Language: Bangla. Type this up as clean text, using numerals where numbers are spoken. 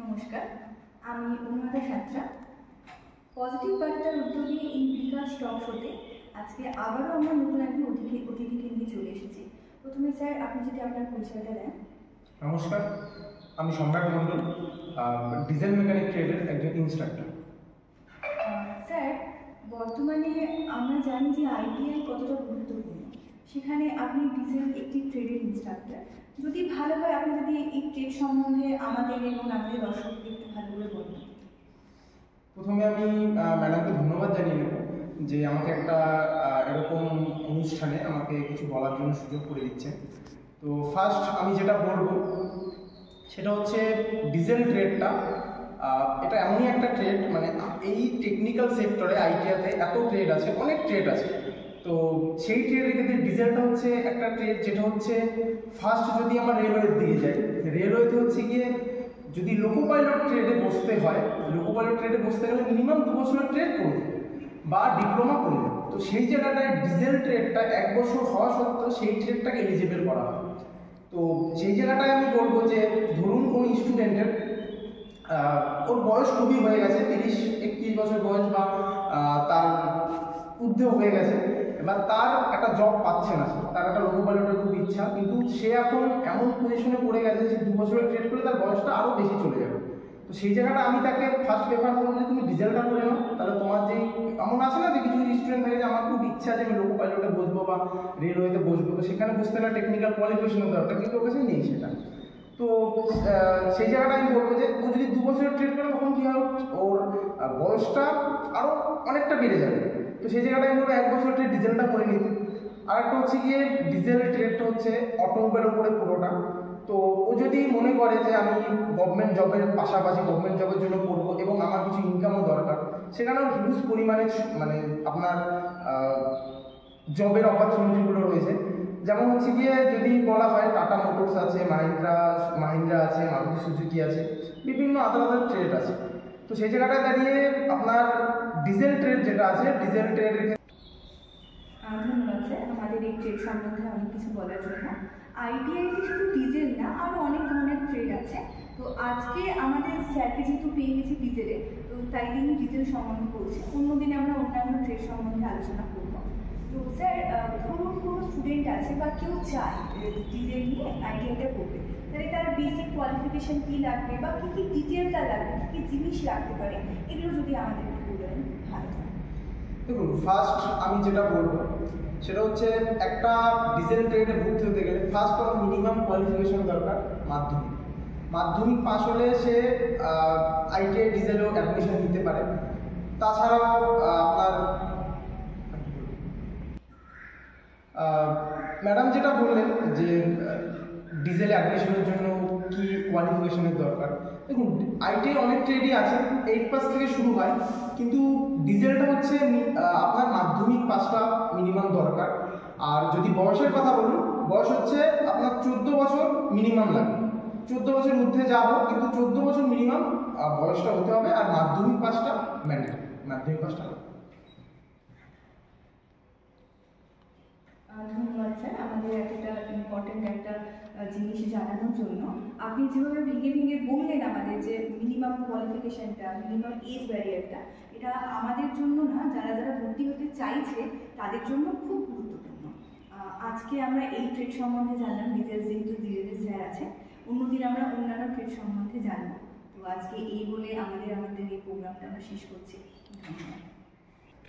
নমস্কার, আমি অনুরাধা সাঁতরা। পজিটিভ বার্তার উদ্যোগে এই বিকাশ টক শোতে আজকে আবারও আমরা নতুন একজন অতিথিকে নিয়ে চলে এসেছি। প্রথমে স্যার, আপনি যদি আপনার পরিচয়টা দেন। নমস্কার, আমি সম্রাট মণ্ডল, ডিজেল মেকানিক ট্রেডের একজন ইনস্ট্রাক্টর। স্যার, বর্তমানে আমরা জানি যে আইটিআই কতটা গুরুত্বপূর্ণ, সেখানে আপনি ডিজেল একটি ট্রেডের ইনস্ট্রাক্টর। যদি ভালো হয় আপনি যদি এই ট্রেড সম্বন্ধে আমাদের এবং আমাদের দর্শকদের একটু ভালো করে বলুন। প্রথমে আমি ম্যাডামকে ধন্যবাদ জানিয়ে নেব যে আমাকে একটা এরকম অনুষ্ঠানে আমাকে কিছু বলার জন্য সুযোগ করে দিচ্ছে। তো ফার্স্ট আমি যেটা বলবো সেটা হচ্ছে ডিজেল ট্রেডটা এটা এমনই একটা ট্রেড, মানে এই টেকনিক্যাল সেক্টরে আইটিআইতে এত ট্রেড আছে, অনেক ট্রেড আছে। তো সেই ট্রেডের ক্ষেত্রে ডিজেলটা হচ্ছে একটা ট্রেড যেটা হচ্ছে ফার্স্ট যদি আমরা রেলওয়ের দিকে যাই, রেলওয়েতে হচ্ছে গিয়ে যদি লোকো পাইলট ট্রেডে বসতে হয়, লোকো পাইলট ট্রেডে বসতে গেলে মিনিমাম 2 বছরের ট্রেড করবে বা ডিপ্লোমা করবে। তো সেই জায়গাটায় ডিজেল ট্রেডটা 1 বছর হওয়া সত্ত্বেও সেই ট্রেডটাকে এলিজিবল করা হয়। তো সেই জায়গাটায় আমি বলবো যে ধরুন কোনো স্টুডেন্টের ওর বয়স খুবই হয়ে গেছে, 30-31 বছর বয়স বা তার ঊর্ধ্বে হয়ে গেছে, এবার তার একটা জব পাচ্ছে না, তার একটা লোকো পাইলটের খুব ইচ্ছা, কিন্তু সে এখন এমন পজিশনে পড়ে গেছে যে 2 বছরের ট্রেড করলে তার বয়সটা আরও বেশি চলে যাবে। তো সেই জায়গাটা আমি তাকে ফার্স্ট প্রেফার করবো যে তুমি ডিজেলটা করে নাও। তাহলে তোমার যেই এমন আছে না যে কিছু স্টুডেন্ট থাকে যে আমার খুব ইচ্ছা যে আমি লোকো পাইলটে বসবো বা রেলওয়েতে বসবো, তো সেখানে বসতে গেলে টেকনিক্যাল কোয়ালিফিকেশনের দরকার, কিন্তু ওর কাছে নেই সেটা। তো সেই জায়গাটা আমি বলবো যে ও যদি 2 বছরের ট্রেড করে তখন কী হয়, ওর বয়সটা আরও অনেকটা বেড়ে যাবে। তো সেই জায়গাটা আমি বলবো 1 বছরের ট্রেড ডিজেলটা করে নিতে। আর একটা হচ্ছে গিয়ে ডিজেল ট্রেডটা হচ্ছে অটোমোবাইলের উপরে পুরোটা। তো ও যদি মনে করে যে আমি গভর্নমেন্ট জবের পাশাপাশি গভর্নমেন্ট জবের জন্য করবো এবং আমার কিছু ইনকামও দরকার, সেখানেও হিউজ পরিমাণে মানে আপনার জবের অপরচুনিটিগুলো রয়েছে। যেমন হচ্ছে গিয়ে যদি বলা হয় টাটা মোটরস আছে, মাহিন্দ্রা আছে, মারুতি সুজুকি আছে, বিভিন্ন আদার ট্রেড আছে। তো সেই জায়গাটায় দাঁড়িয়ে আপনার ডিজেল ট্রেড যেটা আছে, ডিজেল ট্রেডের ধন্যবাদ স্যার আমাদের এই ট্রেড সম্বন্ধে অনেক কিছু বলার জন্য। আইটিআইতে শুধু ডিজেল না, আরও অনেক ধরনের ট্রেড আছে। তো আজকে আমাদের স্যারকে যেহেতু পেয়ে গেছি ডিজেলে, তো তাই তিনি ডিজেল সম্বন্ধে বলছে, অন্যদিনে আমরা অন্যান্য ট্রেড সম্বন্ধে আলোচনা করব। তো স্যার, ধরুন কোনো স্টুডেন্ট আছে বা কেউ চায় ডিজেল নিয়ে আইটিআইটা করবে, তাহলে তার বেসিক কোয়ালিফিকেশান কী লাগবে বা কী কী ডিটেল তার লাগবে, কী কী জিনিস লাগতে পারে, এগুলো যদি আমাদের একটু বলেন ভালো হয়। দেখুন, ফার্স্ট আমি যেটা বলবো সেটা হচ্ছে একটা ডিজেল ট্রেডে ভর্তি হতে গেলে ফার্স্ট আমার মিনিমাম কোয়ালিফিকেশন দরকার মাধ্যমিক পাস হলে সে আইটিআই ডিজেলেও অ্যাডমিশন নিতে পারে। তাছাড়াও আপনার ম্যাডাম যেটা বললেন যে ডিজেলে অ্যাডমিশনের জন্য কি কোয়ালিফিকেশনের দরকার, দেখুন আইটিআই অনেক ট্রেডই আছে, 8 পাস থেকে শুরু হয়, কিন্তু ডিজেলটা হচ্ছে আপনার মাধ্যমিক পাসটা মিনিমাম দরকার। আর যদি বয়সের কথা বলুন, বয়স হচ্ছে আপনার 14 বছর মিনিমাম লাগবে। 14 বছর ঊর্ধ্বে যা হোক, কিন্তু 14 বছর মিনিমাম বয়সটা হতে হবে। আর মাধ্যমিক পাসটা ম্যান্ডেটরি, মাধ্যমিক পাসটা। ধন্যবাদ স্যার আমাদের একটা ইম্পর্টেন্ট একটা জিনিস জানানোর জন্য। আপনি যেভাবে ভেঙে ভেঙে বললেন আমাদের যে মিনিমাম কোয়ালিফিকেশানটা, মিনিমাম এজ ব্যারিয়ারটা, এটা আমাদের জন্য না, যারা যারা ভর্তি হতে চাইছে তাদের জন্য খুব গুরুত্বপূর্ণ। আজকে আমরা এই ট্রেড সম্বন্ধে জানলাম, ডিজেল যেহেতু ডিজেলের স্যার আছে, অন্যদিন আমরা অন্যান্য ট্রেড সম্বন্ধে জানবো। তো আজকে এই বলে আমাদের এই প্রোগ্রামটা আমরা শেষ করছি। ধন্যবাদ।